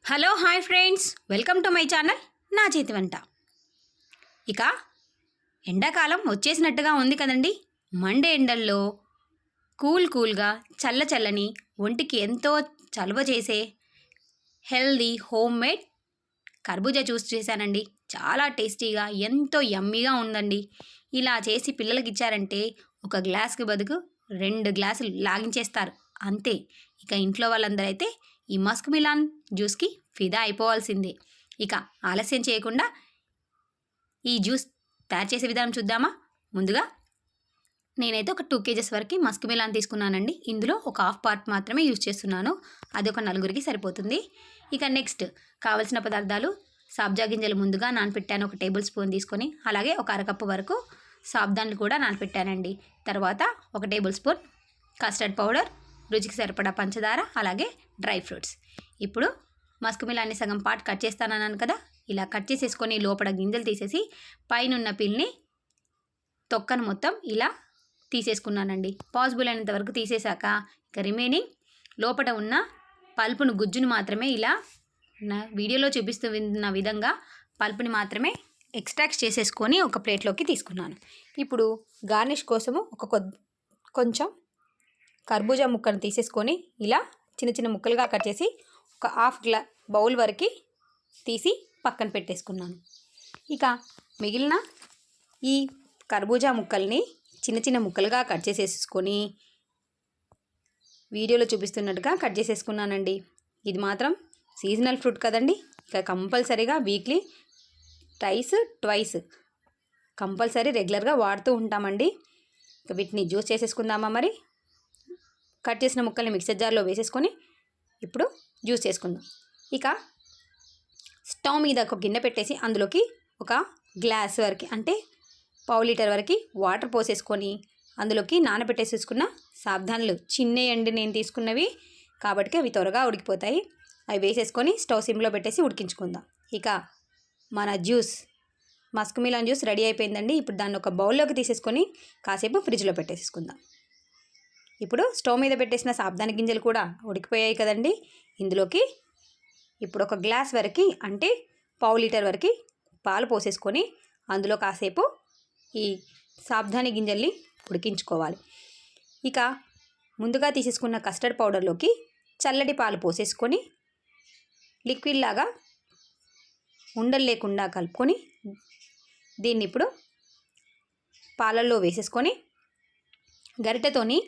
Hello hi friends, welcome to my channel నా చేతి వంట. ఇక ఎండాకాలం వచ్చేసినట్టుగా ఉంది కదండి. మండే ఎండల్లో కూల్గా చల్లని ఒంటికి ఎంతో చలువ చేసే హెల్దీ హోమ్ మేడ్ కర్బూజా జ్యూస్ చేశానండి. చాలా టేస్టీగా ఎంతో యమ్మీగా ఉందండి. ఇలా చేసి పిల్లలకి ఇచ్చారంటే ఒక గ్లాస్కి బదులు 2 గ్లాసులు లాగించేస్తారు అంతే. ఇక ఇంట్లో వాళ్ళందరూ అయితే ఈ మస్క్ మిలాన్ జ్యూస్కి ఫిదా అయిపోవాల్సిందే. ఇక ఆలస్యం చేయకుండా ఈ జ్యూస్ తయారు చేసే విధానం చూద్దామా. ముందుగా నేనైతే ఒక 2 కేజెస్ వరకు మస్క్ మిలాన్ తీసుకున్నానండి. ఇందులో ఒక హాఫ్ పార్ట్ మాత్రమే యూజ్ చేస్తున్నాను. అది ఒక 4కి సరిపోతుంది. ఇక నెక్స్ట్ కావలసిన పదార్థాలు: సబ్జా గింజలు ముందుగా నానపెట్టాను, 1 టేబుల్ స్పూన్ తీసుకొని. అలాగే ఒక అరకప్పు వరకు సాబ్దాన్లు కూడా నానపెట్టానండి. తర్వాత 1 టేబుల్ స్పూన్ కస్టర్డ్ పౌడర్, రుచికి సరిపడా పంచదార, అలాగే డ్రై ఫ్రూట్స్. ఇప్పుడు మస్క్ మిలాన్ని సగం పార్ట్ కట్ చేస్తానన్నాను కదా, ఇలా కట్ చేసేసుకొని లోపల గింజలు తీసేసి పైనున్న పిల్ని తొక్కను మొత్తం ఇలా తీసేసుకున్నానండి. పాసిబుల్ అయినంత వరకు తీసేశాక ఇక రిమైనింగ్ లోపల ఉన్న పల్పును గుజ్జును మాత్రమే ఇలా నా వీడియోలో చూపిస్తున్న విధంగా పల్పుని మాత్రమే ఎక్స్ట్రాక్ట్ చేసేసుకొని ఒక ప్లేట్లోకి తీసుకున్నాను. ఇప్పుడు గార్నిష్ కోసము కొంచెం కర్బూజా ముక్కను తీసేసుకొని ఇలా చిన్న చిన్న ముక్కలుగా కట్ చేసి ఒక హాఫ్ బౌల్ వరకు తీసి పక్కన పెట్టేసుకున్నాను. ఇక మిగిలిన ఈ కర్బూజా ముక్కల్ని చిన్న చిన్న ముక్కలుగా కట్ చేసేసుకొని వీడియోలో చూపిస్తున్నట్టుగా కట్ చేసేసుకున్నానండి. ఇది మాత్రం సీజనల్ ఫ్రూట్ కదండి. ఇక కంపల్సరీగా వీక్లీ ట్వైస్ కంపల్సరీ రెగ్యులర్గా వాడుతూ ఉంటామండి. ఇక వీటిని జ్యూస్ చేసేసుకుందామా. మరి కట్ చేసిన ముక్కల్ని మిక్సర్ జార్లో వేసేసుకొని ఇప్పుడు జ్యూస్ చేసుకుందాం. ఇక స్టవ్ మీద ఒక గిన్నె పెట్టేసి అందులోకి ఒక గ్లాస్ వరకు అంటే పావు లీటర్ వరకు వాటర్ పోసేసుకొని అందులోకి నానబెట్టేసేసుకున్న సాబ్దాన్లు చిన్నయండి నేను తీసుకున్నవి కాబట్టి అవి త్వరగా ఉడికిపోతాయి. అవి వేసేసుకొని స్టవ్ సిమ్లో పెట్టేసి ఉడికించుకుందాం. ఇక మన juice muskmelon juice ready అయిపోయిందండి. ఇప్పుడు దాన్ని ఒక బౌల్లోకి తీసేసుకొని కాసేపు ఫ్రిడ్జ్లో పెట్టేసుకుందాం. ఇప్పుడు స్టవ్ మీద పెట్టేసిన సాబ్దాని గింజలు కూడా ఉడికిపోయాయి కదండి. ఇందులోకి ఇప్పుడు ఒక గ్లాస్ వరకు అంటే పావు లీటర్ వరకు పాలు పోసేసుకొని అందులో కాసేపు ఈ సాబ్దాని గింజల్ని ఉడికించుకోవాలి. ఇక ముందుగా తీసేసుకున్న కస్టర్డ్ పౌడర్లోకి చల్లటి పాలు పోసేసుకొని లిక్విడ్ లాగా ఉండలు లేకుండా కలుపుకొని దీన్ని ఇప్పుడు పాలల్లో వేసేసుకొని గరిటెతోని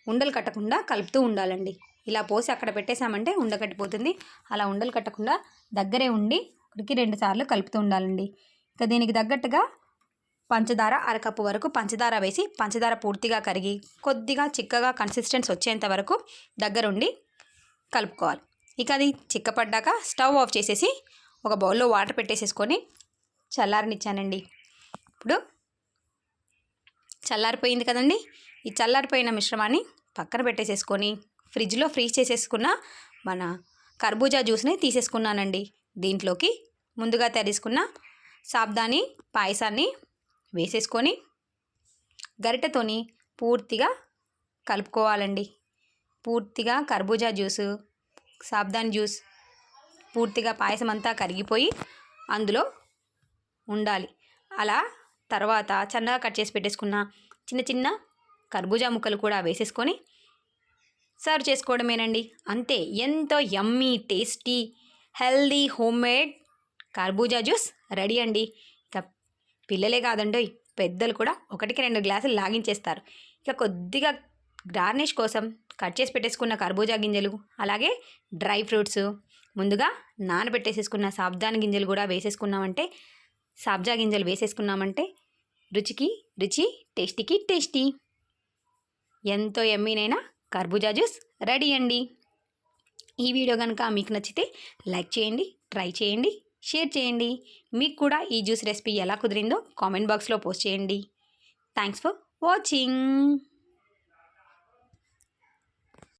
ఉండలు కట్టకుండా కలుపుతూ ఉండాలండి. ఇలా పోసి అక్కడ పెట్టేశామంటే ఉండకట్టిపోతుంది. అలా ఉండలు కట్టకుండా దగ్గరే ఉండి 1కి 2 సార్లు కలుపుతూ ఉండాలండి. ఇక దీనికి తగ్గట్టుగా పంచదార అరకప్పు వరకు పంచదార వేసి పంచదార పూర్తిగా కరిగి కొద్దిగా చిక్కగా కన్సిస్టెన్సీ వచ్చేంత వరకు దగ్గరుండి కలుపుకోవాలి. ఇక అది చిక్కపడ్డాక స్టవ్ ఆఫ్ చేసేసి ఒక బౌల్లో వాటర్ పెట్టేసేసుకొని చల్లారనిచ్చానండి. ఇప్పుడు చల్లారిపోయింది కదండి. ఈ చల్లారిపోయిన మిశ్రమాన్ని పక్కన పెట్టేసేసుకొని ఫ్రిడ్జ్లో ఫ్రీజ్ చేసేసుకున్న మన కర్బూజా జ్యూస్ని తీసేసుకున్నానండి. దీంట్లోకి ముందుగా తయారేసుకున్న సాబ్దాని పాయసాన్ని వేసేసుకొని గరిటెతోని పూర్తిగా కలుపుకోవాలండి. పూర్తిగా కర్బూజా జ్యూసు సాబ్దాని జ్యూస్ పూర్తిగా పాయసం అంతా కరిగిపోయి అందులో ఉండాలి. అలా తర్వాత సన్నగా కట్ చేసి పెట్టేసుకున్న చిన్న చిన్న కర్బూజా ముక్కలు కూడా వేసేసుకొని సర్వ్ చేసుకోవడమేనండి. అంతే, ఎంతో yummy tasty healthy home made కర్బూజా జ్యూస్ రెడీ అండి. ఇక పిల్లలే కాదండి, పెద్దలు కూడా 1కి 2 గ్లాసులు లాగించేస్తారు. ఇక కొద్దిగా గార్నిష్ కోసం కట్ చేసి పెట్టేసుకున్న కర్బూజా గింజలు అలాగే డ్రై ఫ్రూట్స్ ముందుగా నానబెట్టేసేసుకున్న సాబ్దాని గింజలు కూడా వేసేసుకున్నామంటే సబ్జా గింజలు వేసేసుకున్నామంటే రుచికి రుచి, టేస్టీకి టేస్టీ ఎంతో యమ్మీనైనా కర్బూజా జ్యూస్ రెడీ అండి. ఈ వీడియో కనుక మీకు నచ్చితే లైక్ చేయండి, ట్రై చేయండి, షేర్ చేయండి. మీకు కూడా ఈ జ్యూస్ రెసిపీ ఎలా కుదిరిందో కామెంట్ బాక్స్లో పోస్ట్ చేయండి. Thanks for watching.